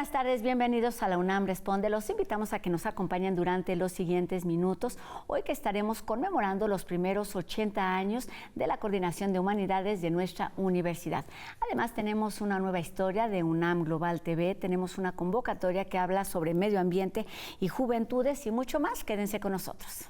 buenas tardes, bienvenidos a la UNAM Responde. Los invitamos a que nos acompañen durante los siguientes minutos. Hoy que estaremos conmemorando los primeros 80 años de la Coordinación de Humanidades de nuestra universidad. Además, tenemos una nueva historia de UNAM Global TV, tenemos una convocatoria que habla sobre medio ambiente y juventudes y mucho más. Quédense con nosotros.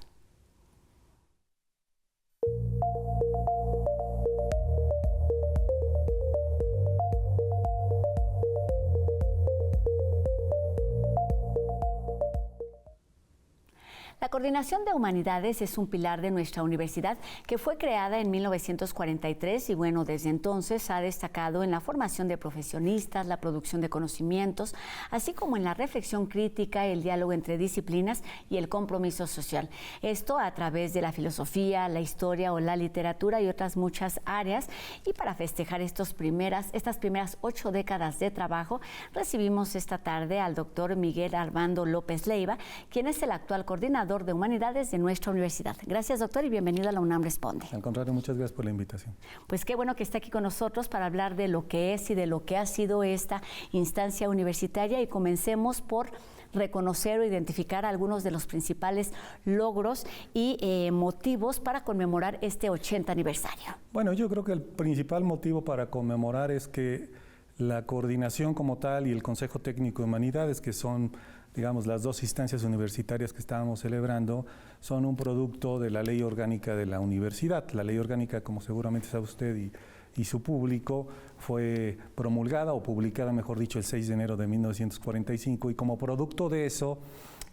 La Coordinación de Humanidades es un pilar de nuestra universidad que fue creada en 1943 y bueno, desde entonces ha destacado en la formación de profesionistas, la producción de conocimientos, así como en la reflexión crítica, el diálogo entre disciplinas y el compromiso social. Esto a través de la filosofía, la historia o la literatura y otras muchas áreas. Y para festejar estas primeras 8 décadas de trabajo, recibimos esta tarde al doctor Miguel Armando López Leiva, quien es el actual coordinador de Humanidades de nuestra universidad. Gracias, doctor, y bienvenido a la UNAM Responde. Al contrario, muchas gracias por la invitación. Pues qué bueno que esté aquí con nosotros para hablar de lo que es y de lo que ha sido esta instancia universitaria, y comencemos por reconocer o identificar algunos de los principales logros y motivos para conmemorar este 80 aniversario. Bueno, yo creo que el principal motivo para conmemorar es que la coordinación como tal y el Consejo Técnico de Humanidades, que son, digamos, las dos instancias universitarias que estábamos celebrando, son un producto de la Ley Orgánica de la Universidad. La Ley Orgánica, como seguramente sabe usted y su público, fue promulgada o publicada, mejor dicho, el 6 de enero de 1945, y como producto de eso,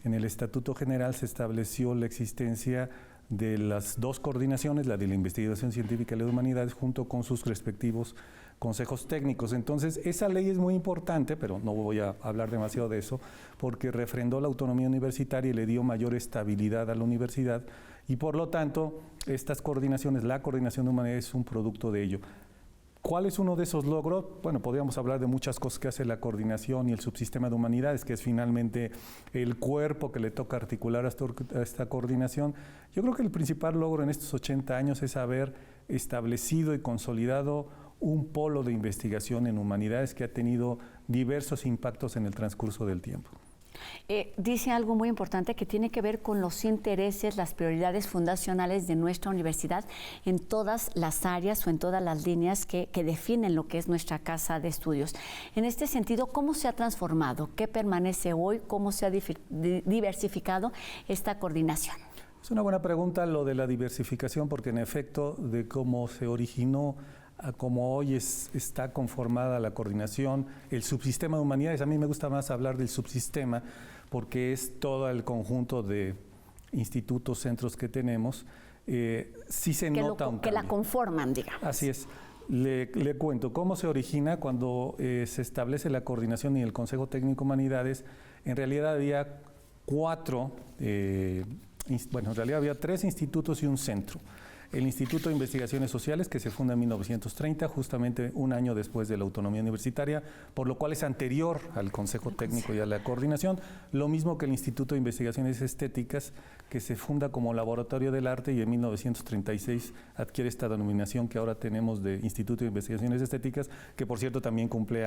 en el Estatuto General se estableció la existencia de las dos coordinaciones, la de la investigación científica y la de humanidades, junto con sus respectivos consejos técnicos. Entonces, esa ley es muy importante, pero no voy a hablar demasiado de eso, porque refrendó la autonomía universitaria y le dio mayor estabilidad a la universidad, y por lo tanto, estas coordinaciones, la coordinación de humanidades es un producto de ello. ¿Cuál es uno de esos logros? Bueno, podríamos hablar de muchas cosas que hace la coordinación y el subsistema de humanidades, que es finalmente el cuerpo que le toca articular a esta coordinación. Yo creo que el principal logro en estos 80 años es haber establecido y consolidado un polo de investigación en humanidades que ha tenido diversos impactos en el transcurso del tiempo. Dice algo muy importante que tiene que ver con los intereses, las prioridades fundacionales de nuestra universidad en todas las áreas o en todas las líneas que definen lo que es nuestra casa de estudios. En este sentido, ¿cómo se ha transformado? ¿Qué permanece hoy? ¿Cómo se ha diversificado esta coordinación? Es una buena pregunta lo de la diversificación, porque en efecto, de cómo se originó a cómo hoy está conformada la coordinación, el subsistema de humanidades. A mí me gusta más hablar del subsistema porque es todo el conjunto de institutos, centros que tenemos. Sí se nota un cambio. Que la conforman, digamos. Así es. Le cuento cómo se origina cuando se establece la coordinación y el Consejo Técnico de Humanidades. En realidad había en realidad había 3 institutos y un centro. El Instituto de Investigaciones Sociales, que se funda en 1930, justamente un año después de la autonomía universitaria, por lo cual es anterior al Consejo Técnico y a la coordinación. Lo mismo que el Instituto de Investigaciones Estéticas, que se funda como Laboratorio del Arte y en 1936 adquiere esta denominación que ahora tenemos de Instituto de Investigaciones Estéticas, que por cierto también cumple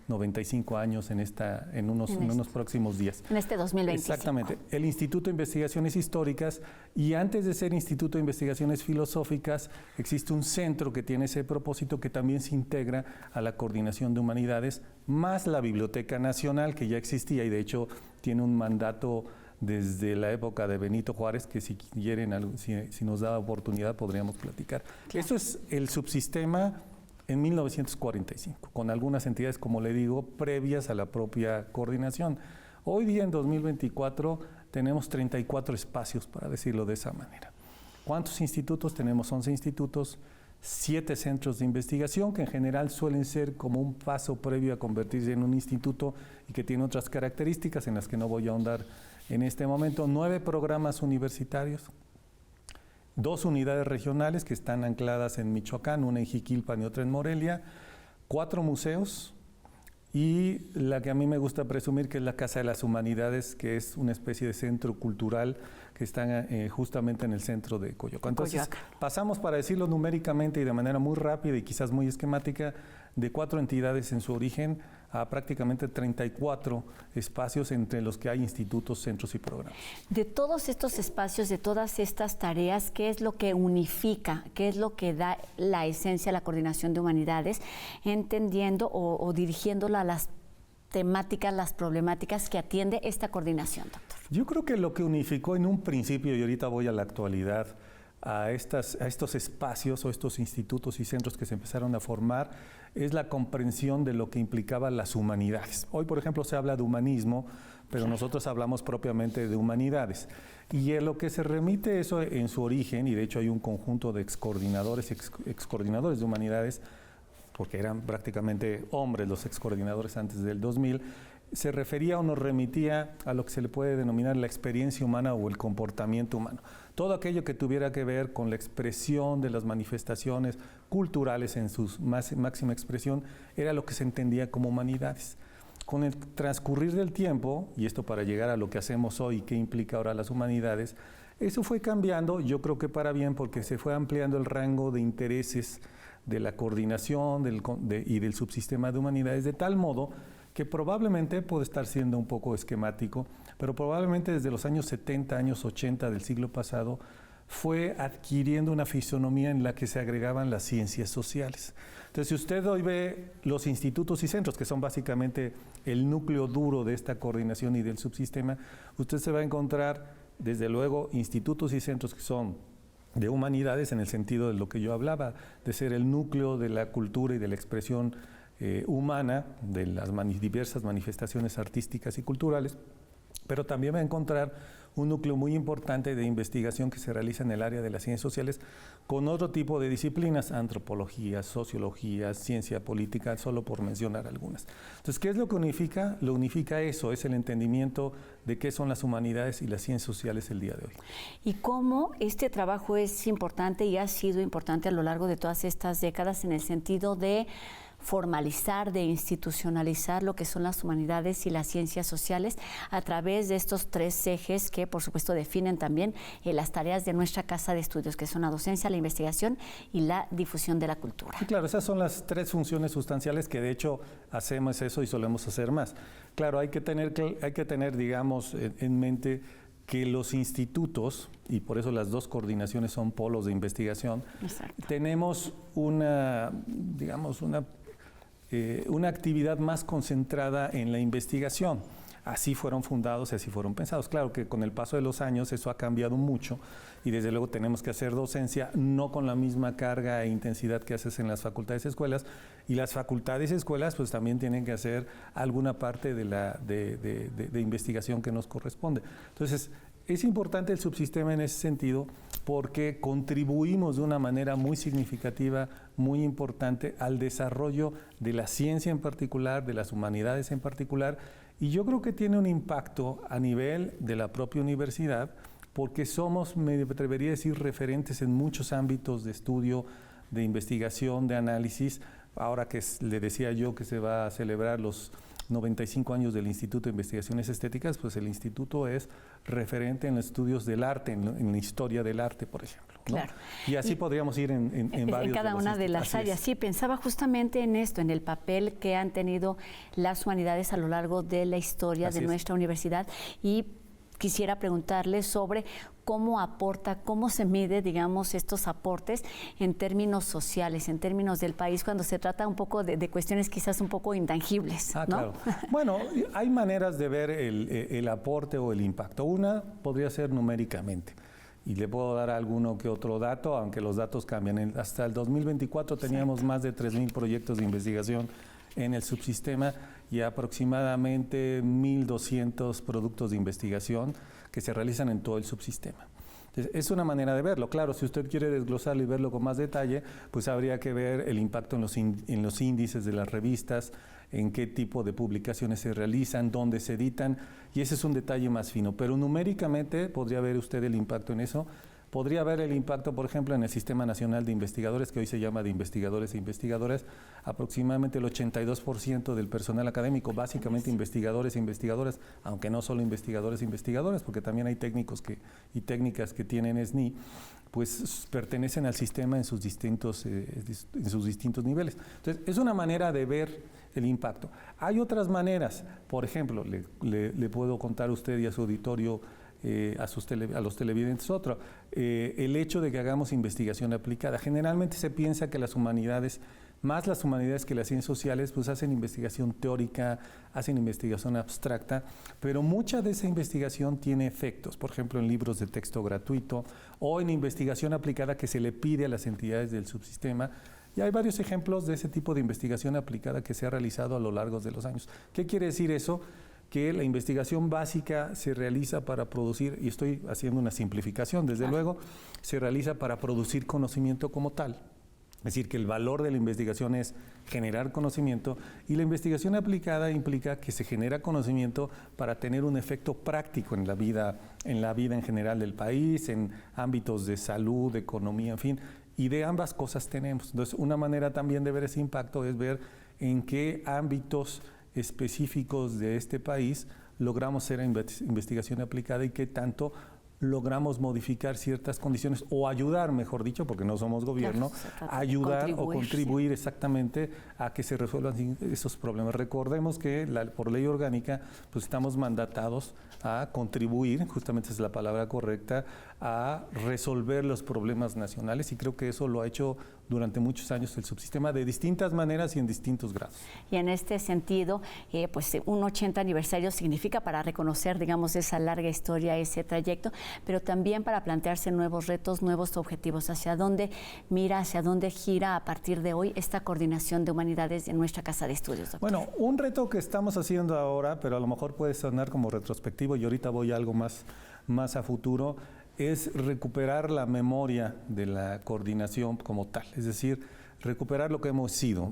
95 años en unos próximos días. En este 2025. Exactamente. El Instituto de Investigaciones Históricas, y antes de ser Instituto de Investigaciones Filosóficas, existe un centro que tiene ese propósito, que también se integra a la coordinación de humanidades, más la Biblioteca Nacional, que ya existía y de hecho tiene un mandato desde la época de Benito Juárez, que si quieren, si nos da oportunidad podríamos platicar. Claro. Eso es el subsistema en 1945, con algunas entidades, como le digo, previas a la propia coordinación. Hoy día, en 2024, tenemos 34 espacios, para decirlo de esa manera. ¿Cuántos institutos? Tenemos 11 institutos, 7 centros de investigación, que en general suelen ser como un paso previo a convertirse en un instituto y que tiene otras características en las que no voy a ahondar en este momento. 9 programas universitarios, 2 unidades regionales que están ancladas en Michoacán, una en Jiquilpan y otra en Morelia, 4 museos, y la que a mí me gusta presumir, que es la Casa de las Humanidades, que es una especie de centro cultural que está justamente en el centro de Coyoacán. Entonces, pasamos, para decirlo numéricamente y de manera muy rápida y quizás muy esquemática, de 4 entidades en su origen a prácticamente 34 espacios entre los que hay institutos, centros y programas. De todos estos espacios, de todas estas tareas, ¿qué es lo que unifica? ¿Qué es lo que da la esencia a la coordinación de humanidades, entendiendo o dirigiéndola a las temáticas, las problemáticas que atiende esta coordinación, doctor? Yo creo que lo que unificó en un principio, y ahorita voy a la actualidad, a estos espacios o estos institutos y centros que se empezaron a formar, es la comprensión de lo que implicaba las humanidades. Hoy, por ejemplo, se habla de humanismo, pero nosotros hablamos propiamente de humanidades. Y en lo que se remite eso en su origen, y de hecho hay un conjunto de excoordinadores y excoordinadores de humanidades, porque eran prácticamente hombres los excoordinadores antes del 2000, se refería o nos remitía a lo que se le puede denominar la experiencia humana o el comportamiento humano. Todo aquello que tuviera que ver con la expresión de las manifestaciones culturales en su máxima expresión era lo que se entendía como humanidades. Con el transcurrir del tiempo, y esto para llegar a lo que hacemos hoy, que implica ahora las humanidades, eso fue cambiando, yo creo que para bien, porque se fue ampliando el rango de intereses de la coordinación y del subsistema de humanidades, de tal modo que probablemente puede estar siendo un poco esquemático, pero probablemente desde los años 70, años 80 del siglo pasado, fue adquiriendo una fisonomía en la que se agregaban las ciencias sociales. Entonces, si usted hoy ve los institutos y centros, que son básicamente el núcleo duro de esta coordinación y del subsistema, usted se va a encontrar, desde luego, institutos y centros que son de humanidades en el sentido de lo que yo hablaba, de ser el núcleo de la cultura y de la expresión humana, de las diversas manifestaciones artísticas y culturales, pero también va a encontrar un núcleo muy importante de investigación que se realiza en el área de las ciencias sociales con otro tipo de disciplinas, antropología, sociología, ciencia política, solo por mencionar algunas. Entonces, ¿qué es lo que unifica? Lo unifica eso, es el entendimiento de qué son las humanidades y las ciencias sociales el día de hoy. Y cómo este trabajo es importante y ha sido importante a lo largo de todas estas décadas en el sentido de formalizar, de institucionalizar lo que son las humanidades y las ciencias sociales a través de estos tres ejes que, por supuesto, definen también las tareas de nuestra casa de estudios, que son la docencia, la investigación y la difusión de la cultura. Sí, claro, esas son las tres funciones sustanciales que, de hecho, hacemos eso y solemos hacer más. Claro, hay que tener, digamos, en mente que los institutos, y por eso las dos coordinaciones son polos de investigación, exacto, tenemos una actividad más concentrada en la investigación. Así fueron fundados y así fueron pensados. Claro que con el paso de los años eso ha cambiado mucho y desde luego tenemos que hacer docencia no con la misma carga e intensidad que haces en las facultades y escuelas, y las facultades y escuelas pues también tienen que hacer alguna parte de investigación que nos corresponde. Entonces, es importante el subsistema en ese sentido porque contribuimos de una manera muy significativa, muy importante al desarrollo de la ciencia en particular, de las humanidades en particular, y yo creo que tiene un impacto a nivel de la propia universidad porque somos, me atrevería a decir, referentes en muchos ámbitos de estudio, de investigación, de análisis. Ahora que le decía yo que se va a celebrar los 95 años del Instituto de Investigaciones Estéticas, pues el instituto es referente en los estudios del arte, en la historia del arte, por ejemplo, ¿no? Claro. Y así podríamos ir en varios. En cada una de las áreas. Sí, pensaba justamente en esto, en el papel que han tenido las humanidades a lo largo de la historia de nuestra universidad, y quisiera preguntarle sobre cómo aporta, cómo se mide, digamos, estos aportes en términos sociales, en términos del país, cuando se trata un poco de cuestiones quizás un poco intangibles, ¿no? Claro. Bueno, hay maneras de ver el aporte o el impacto. Una podría ser numéricamente. Y le puedo dar alguno que otro dato, aunque los datos cambian. Hasta el 2024 teníamos más de 3,000 proyectos de investigación en el subsistema y aproximadamente 1,200 productos de investigación que se realizan en todo el subsistema. Entonces, es una manera de verlo. Claro, si usted quiere desglosarlo y verlo con más detalle, pues habría que ver el impacto en los índices de las revistas, en qué tipo de publicaciones se realizan, dónde se editan, y ese es un detalle más fino. Pero numéricamente podría ver usted el impacto en eso, podría ver el impacto, por ejemplo, en el Sistema Nacional de Investigadores, que hoy se llama de investigadores e investigadoras. Aproximadamente el 82% del personal académico, básicamente investigadores e investigadoras, aunque no solo investigadores e investigadoras, porque también hay técnicos y técnicas que tienen SNI, pues pertenecen al sistema en sus distintos niveles. Entonces, es una manera de ver el impacto. Hay otras maneras, por ejemplo, le puedo contar a usted y a su auditorio, a los televidentes otro, el hecho de que hagamos investigación aplicada. Generalmente se piensa que las humanidades, más las humanidades que las ciencias sociales, pues hacen investigación teórica, hacen investigación abstracta, pero mucha de esa investigación tiene efectos, por ejemplo, en libros de texto gratuito o en investigación aplicada que se le pide a las entidades del subsistema. Y hay varios ejemplos de ese tipo de investigación aplicada que se ha realizado a lo largo de los años. ¿Qué quiere decir eso? Que la investigación básica se realiza para producir, y estoy haciendo una simplificación, desde luego, se realiza para producir conocimiento como tal. Es decir, que el valor de la investigación es generar conocimiento, y la investigación aplicada implica que se genera conocimiento para tener un efecto práctico en la vida en general del país, en ámbitos de salud, de economía, en fin, y de ambas cosas tenemos. Entonces, una manera también de ver ese impacto es ver en qué ámbitos específicos de este país logramos hacer investigación aplicada y qué tanto logramos modificar ciertas condiciones o ayudar, mejor dicho, porque no somos gobierno, ayudar o contribuir exactamente a que se resuelvan esos problemas. Recordemos que por ley orgánica pues estamos mandatados a contribuir, justamente es la palabra correcta, a resolver los problemas nacionales, y creo que eso lo ha hecho durante muchos años el subsistema de distintas maneras y en distintos grados. Y en este sentido, pues un 80 aniversario significa para reconocer, digamos, esa larga historia, ese trayecto, pero también para plantearse nuevos retos, nuevos objetivos. ¿Hacia dónde mira, hacia dónde gira a partir de hoy esta coordinación de humanidades en nuestra casa de estudios, doctor? Bueno, un reto que estamos haciendo ahora, pero a lo mejor puede sonar como retrospectivo y ahorita voy a algo más a futuro, es recuperar la memoria de la coordinación como tal, es decir, recuperar lo que hemos sido.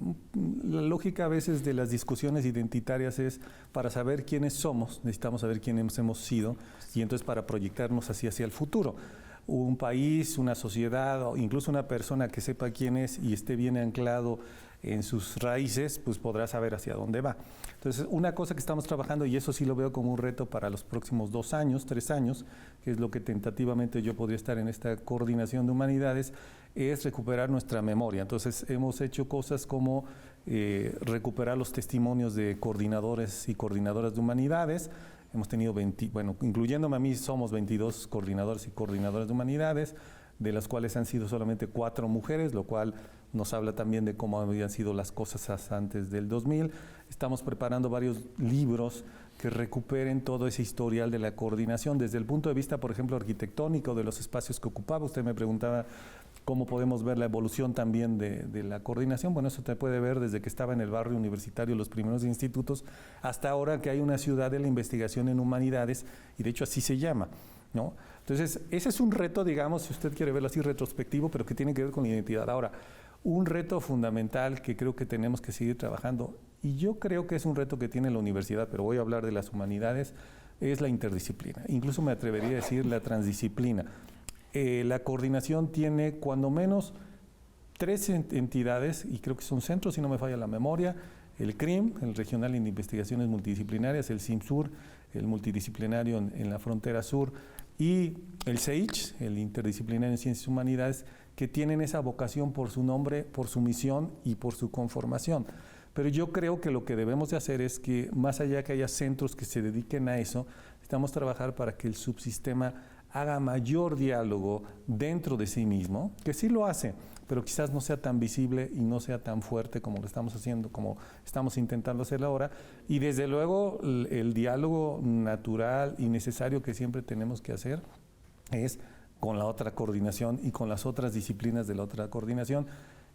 La lógica a veces de las discusiones identitarias es, para saber quiénes somos, necesitamos saber quiénes hemos sido, y entonces para proyectarnos hacia el futuro. Un país, una sociedad, o incluso una persona que sepa quién es y esté bien anclado en sus raíces, pues podrá saber hacia dónde va. Entonces, una cosa que estamos trabajando, y eso sí lo veo como un reto para los próximos 2 años, 3 años, que es lo que tentativamente yo podría estar en esta coordinación de humanidades, es recuperar nuestra memoria. Entonces, hemos hecho cosas como recuperar los testimonios de coordinadores y coordinadoras de humanidades. Hemos tenido incluyéndome a mí, somos 22 coordinadores y coordinadoras de humanidades, de las cuales han sido solamente 4 mujeres, lo cual nos habla también de cómo habían sido las cosas antes del 2000. Estamos preparando varios libros que recuperen todo ese historial de la coordinación, desde el punto de vista, por ejemplo, arquitectónico, de los espacios que ocupaba. Usted me preguntaba cómo podemos ver la evolución también de la coordinación. Bueno, eso te puede ver desde que estaba en el barrio universitario, los primeros institutos, hasta ahora que hay una ciudad de la investigación en humanidades, y de hecho así se llama, ¿no? Entonces, ese es un reto, digamos, si usted quiere verlo así, retrospectivo, pero que tiene que ver con la identidad. Ahora, un reto fundamental que creo que tenemos que seguir trabajando, y yo creo que es un reto que tiene la universidad, pero voy a hablar de las humanidades, es la interdisciplina. Incluso me atrevería a decir la transdisciplina. La coordinación tiene cuando menos 3 entidades, y creo que son centros, si no me falla la memoria: el CRIM, el Regional de Investigaciones Multidisciplinarias, el CIMSUR, el multidisciplinario en la frontera sur, y el CEICH, el Interdisciplinario en Ciencias Humanidades, que tienen esa vocación por su nombre, por su misión y por su conformación. Pero yo creo que lo que debemos de hacer es que, más allá que haya centros que se dediquen a eso, necesitamos trabajar para que el subsistema haga mayor diálogo dentro de sí mismo, que sí lo hace, pero quizás no sea tan visible y no sea tan fuerte como lo estamos haciendo, como estamos intentando hacerlo ahora. Y desde luego el diálogo natural y necesario que siempre tenemos que hacer es con la otra coordinación y con las otras disciplinas de la otra coordinación.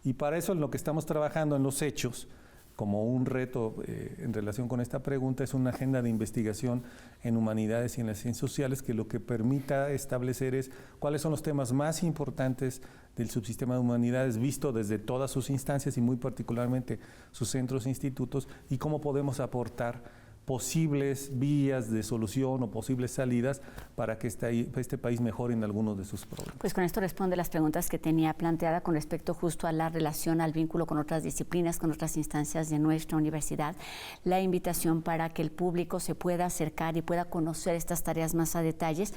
Y para eso, en lo que estamos trabajando en los hechos, como un reto en relación con esta pregunta, es una agenda de investigación en humanidades y en las ciencias sociales, que lo que permita establecer es cuáles son los temas más importantes del subsistema de humanidades visto desde todas sus instancias y muy particularmente sus centros e institutos, y cómo podemos aportar posibles vías de solución o posibles salidas para que este país mejore en algunos de sus problemas. Pues con esto responde las preguntas que tenía planteada con respecto justo a la relación, al vínculo con otras disciplinas, con otras instancias de nuestra universidad, la invitación para que el público se pueda acercar y pueda conocer estas tareas más a detalles,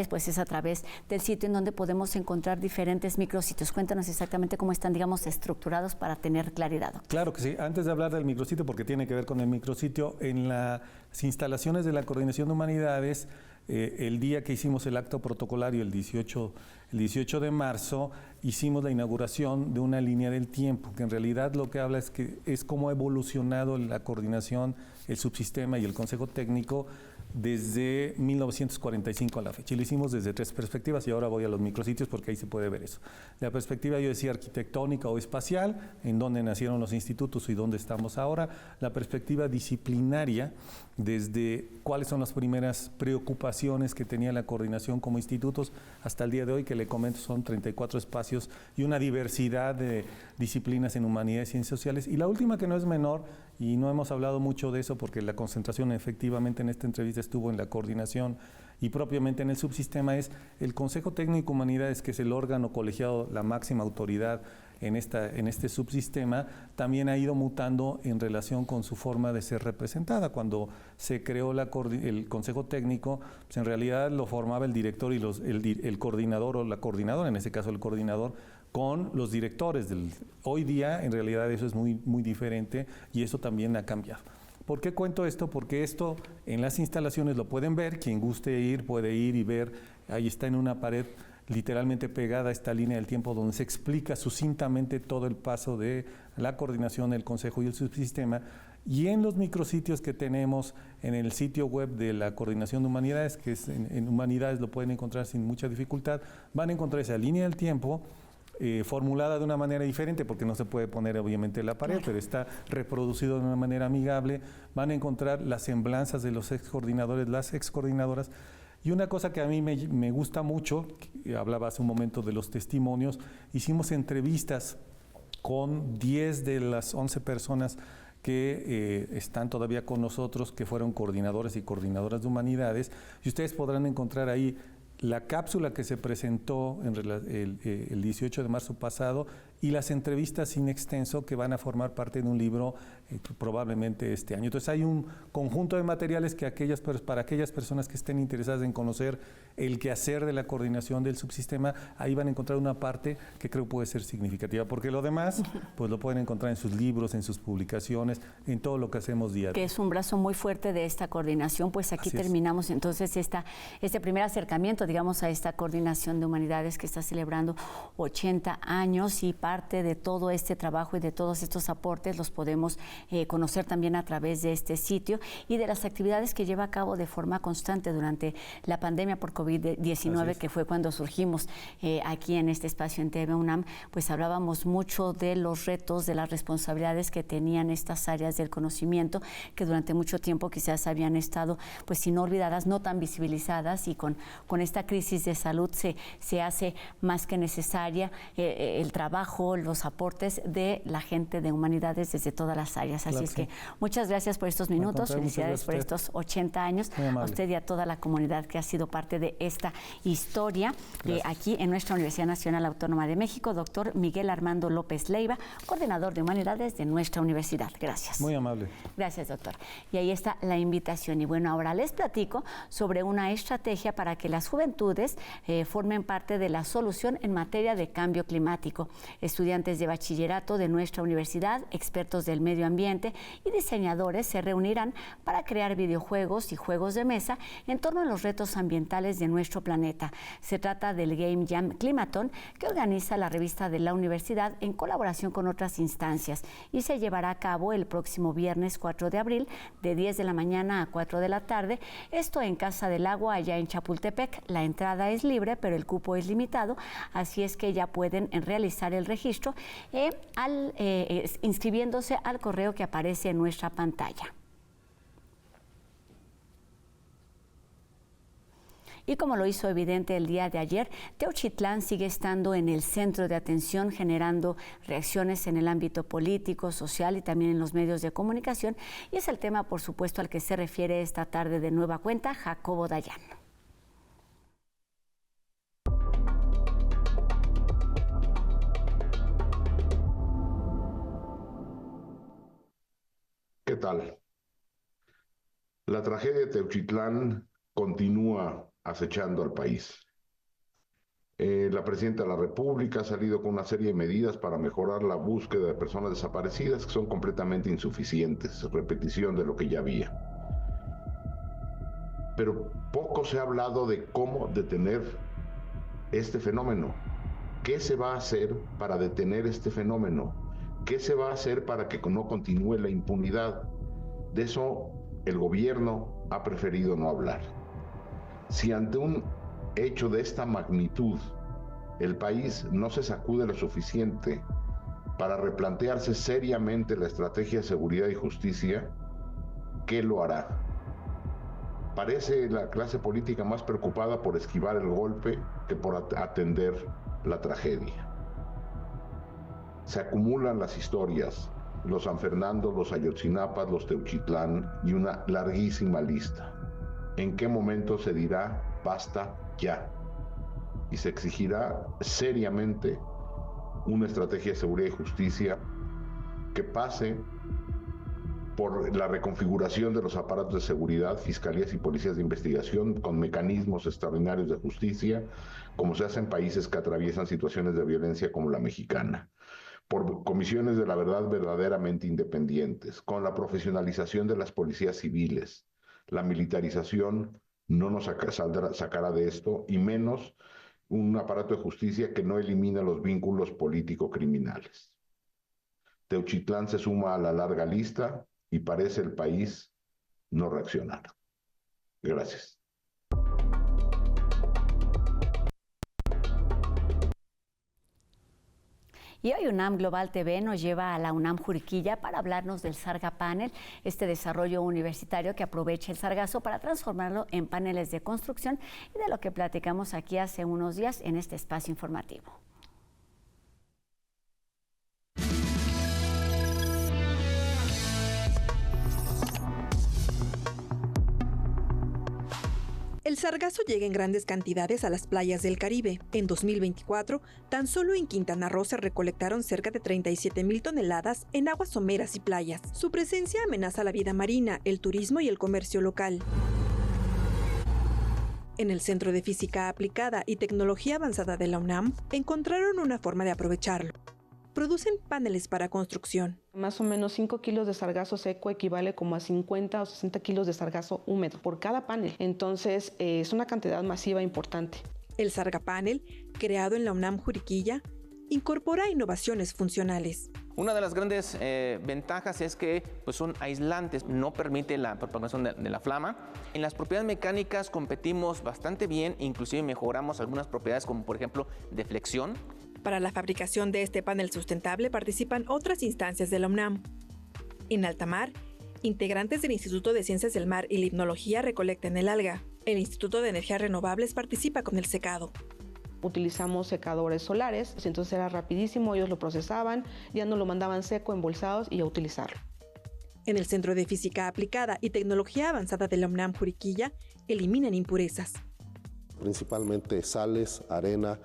pues es a través del sitio en donde podemos encontrar diferentes micrositios. Cuéntanos exactamente cómo están, digamos, estructurados para tener claridad. Claro que sí. Antes de hablar del micrositio, porque tiene que ver con el micrositio, en las instalaciones de la Coordinación de Humanidades, el día que hicimos el acto protocolario, el 18 de marzo, hicimos la inauguración de una línea del tiempo, que en realidad lo que habla es cómo ha evolucionado la coordinación, el subsistema y el consejo técnico desde 1945 a la fecha. Y lo hicimos desde 3 perspectivas y ahora voy a los micrositios porque ahí se puede ver eso. La perspectiva, yo decía, arquitectónica o espacial, en dónde nacieron los institutos y dónde estamos ahora. La perspectiva disciplinaria, desde cuáles son las primeras preocupaciones que tenía la coordinación como institutos hasta el día de hoy, que le comento son 34 espacios y una diversidad de disciplinas en humanidades y ciencias sociales. Y la última, que no es menor, y no hemos hablado mucho de eso porque la concentración efectivamente en esta entrevista estuvo en la coordinación y propiamente en el subsistema, es el Consejo Técnico Humanidades, que es el órgano colegiado, la máxima autoridad en este subsistema, también ha ido mutando en relación con su forma de ser representada. Cuando se creó el Consejo Técnico, pues en realidad lo formaba el director y el coordinador o la coordinadora, en ese caso el coordinador, con los directores. Hoy día, en realidad, eso es muy, muy diferente y eso también ha cambiado. ¿Por qué cuento esto? Porque esto en las instalaciones lo pueden ver, quien guste ir puede ir y ver, ahí está en una pared literalmente pegada a esta línea del tiempo donde se explica sucintamente todo el paso de la coordinación, el consejo y el subsistema. Y en los micrositios que tenemos en el sitio web de la Coordinación de Humanidades, que es en Humanidades lo pueden encontrar sin mucha dificultad, van a encontrar esa línea del tiempo formulada de una manera diferente, porque no se puede poner obviamente en la pared, pero está reproducido de una manera amigable. Van a encontrar las semblanzas de los excoordinadores, las excoordinadoras. Y una cosa que a mí me gusta mucho, hablaba hace un momento de los testimonios, hicimos entrevistas con 10 de las 11 personas que están todavía con nosotros, que fueron coordinadores y coordinadoras de humanidades, y ustedes podrán encontrar ahí la cápsula que se presentó el 18 de marzo pasado y las entrevistas in extenso que van a formar parte de un libro probablemente este año. Entonces hay un conjunto de materiales que para aquellas personas que estén interesadas en conocer el quehacer de la coordinación del subsistema, ahí van a encontrar una parte que creo puede ser significativa, porque lo demás pues lo pueden encontrar en sus libros, en sus publicaciones, en todo lo que hacemos día a día. Que es un brazo muy fuerte de esta coordinación. Pues aquí terminamos entonces este primer acercamiento, digamos, a esta coordinación de humanidades que está celebrando 80 años, y parte de todo este trabajo y de todos estos aportes los podemos conocer también a través de este sitio y de las actividades que lleva a cabo de forma constante durante la pandemia por COVID-19, que fue cuando surgimos aquí en este espacio en TV UNAM. Pues hablábamos mucho de los retos, de las responsabilidades que tenían estas áreas del conocimiento, que durante mucho tiempo quizás habían estado pues sin olvidadas, no tan visibilizadas, y con esta crisis de salud se hace más que necesaria el trabajo, los aportes de la gente de humanidades desde todas las áreas. Así es que muchas gracias por estos minutos, felicidades por estos 80 años, a usted y a toda la comunidad que ha sido parte de esta historia aquí en nuestra Universidad Nacional Autónoma de México. Doctor Miguel Armando López Leiva, coordinador de humanidades de nuestra universidad. Gracias. Muy amable. Gracias, doctor. Y ahí está la invitación. Y bueno, ahora les platico sobre una estrategia para que las juventudes formen parte de la solución en materia de cambio climático. Estudiantes de bachillerato de nuestra universidad, expertos del medio ambiente y diseñadores se reunirán para crear videojuegos y juegos de mesa en torno a los retos ambientales de nuestro planeta. Se trata del Game Jam Climathon, que organiza la revista de la universidad en colaboración con otras instancias, y se llevará a cabo el próximo viernes 4 de abril de 10 de la mañana a 4 de la tarde, esto en Casa del Agua, allá en Chapultepec. La entrada es libre, pero el cupo es limitado, así es que ya pueden realizar el registro inscribiéndose al correo que aparece en nuestra pantalla. Y como lo hizo evidente el día de ayer, Teuchitlán sigue estando en el centro de atención, generando reacciones en el ámbito político, social y también en los medios de comunicación. Y es el tema, por supuesto, al que se refiere esta tarde de nueva cuenta Jacobo Dayan. ¿Qué tal? La tragedia de Teuchitlán continúa acechando al país. La presidenta de la República ha salido con una serie de medidas para mejorar la búsqueda de personas desaparecidas que son completamente insuficientes, repetición de lo que ya había. Pero poco se ha hablado de cómo detener este fenómeno. ¿Qué se va a hacer para detener este fenómeno? ¿Qué se va a hacer para que no continúe la impunidad? De eso el gobierno ha preferido no hablar. Si ante un hecho de esta magnitud el país no se sacude lo suficiente para replantearse seriamente la estrategia de seguridad y justicia, ¿qué lo hará? Parece la clase política más preocupada por esquivar el golpe que por atender la tragedia. Se acumulan las historias, los San Fernando, los Ayotzinapas, los Teuchitlán y una larguísima lista. ¿En qué momento se dirá basta ya? Y se exigirá seriamente una estrategia de seguridad y justicia que pase por la reconfiguración de los aparatos de seguridad, fiscalías y policías de investigación con mecanismos extraordinarios de justicia, como se hace en países que atraviesan situaciones de violencia como la mexicana, por comisiones de la verdad verdaderamente independientes, con la profesionalización de las policías civiles. La militarización no nos sacará de esto, y menos un aparato de justicia que no elimina los vínculos político-criminales. Teuchitlán se suma a la larga lista y parece el país no reaccionar. Gracias. Y hoy UNAM Global TV nos lleva a la UNAM Juriquilla para hablarnos del Sarga Panel, este desarrollo universitario que aprovecha el sargazo para transformarlo en paneles de construcción, y de lo que platicamos aquí hace unos días en este espacio informativo. El sargazo llega en grandes cantidades a las playas del Caribe. En 2024, tan solo en Quintana Roo se recolectaron cerca de 37,000 toneladas en aguas someras y playas. Su presencia amenaza la vida marina, el turismo y el comercio local. En el Centro de Física Aplicada y Tecnología Avanzada de la UNAM, encontraron una forma de aprovecharlo. Producen paneles para construcción. Más o menos 5 kilos de sargazo seco equivale como a 50 o 60 kilos de sargazo húmedo por cada panel. Entonces es una cantidad masiva importante. El Sarga Panel, creado en la UNAM Juriquilla, incorpora innovaciones funcionales. Una de las grandes ventajas es que son aislantes, no permite la propagación de la flama. En las propiedades mecánicas competimos bastante bien, inclusive mejoramos algunas propiedades como por ejemplo de flexión. Para la fabricación de este panel sustentable participan otras instancias de la UNAM. En alta mar, integrantes del Instituto de Ciencias del Mar y Limnología recolectan el alga. El Instituto de Energías Renovables participa con el secado. Utilizamos secadores solares, entonces era rapidísimo, ellos lo procesaban, ya nos lo mandaban seco, embolsados y a utilizarlo. En el Centro de Física Aplicada y Tecnología Avanzada de la UNAM Juriquilla, eliminan impurezas. Principalmente sales, arena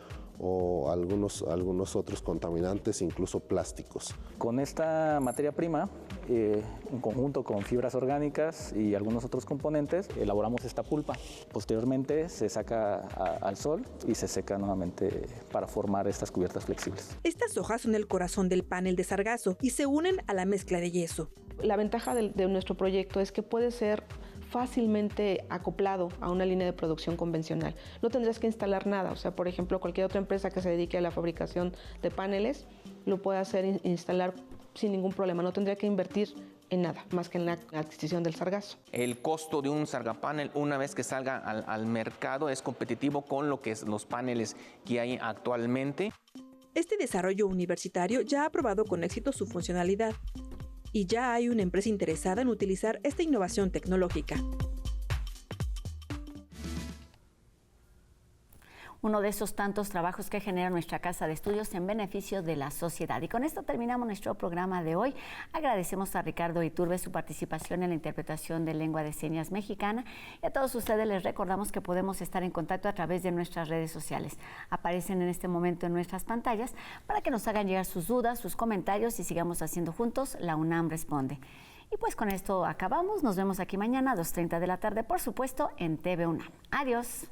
o algunos otros contaminantes, incluso plásticos. Con esta materia prima, en conjunto con fibras orgánicas y algunos otros componentes, elaboramos esta pulpa. Posteriormente se saca al sol y se seca nuevamente para formar estas cubiertas flexibles. Estas hojas son el corazón del panel de sargazo y se unen a la mezcla de yeso. La ventaja de nuestro proyecto es que puede ser fácilmente acoplado a una línea de producción convencional. No tendrías que instalar nada, o sea, por ejemplo, cualquier otra empresa que se dedique a la fabricación de paneles lo puede hacer instalar sin ningún problema, no tendría que invertir en nada, más que en la adquisición del sargazo. El costo de un sargapanel una vez que salga al mercado es competitivo con lo que es los paneles que hay actualmente. Este desarrollo universitario ya ha probado con éxito su funcionalidad, y ya hay una empresa interesada en utilizar esta innovación tecnológica. uno de esos tantos trabajos que genera nuestra casa de estudios en beneficio de la sociedad. Y con esto terminamos nuestro programa de hoy. Agradecemos a Ricardo Iturbe su participación en la interpretación de lengua de señas mexicana, y a todos ustedes les recordamos que podemos estar en contacto a través de nuestras redes sociales. Aparecen en este momento en nuestras pantallas para que nos hagan llegar sus dudas, sus comentarios y sigamos haciendo juntos La UNAM Responde. Y pues con esto acabamos. Nos vemos aquí mañana a 2:30 de la tarde, por supuesto, en TV UNAM. Adiós.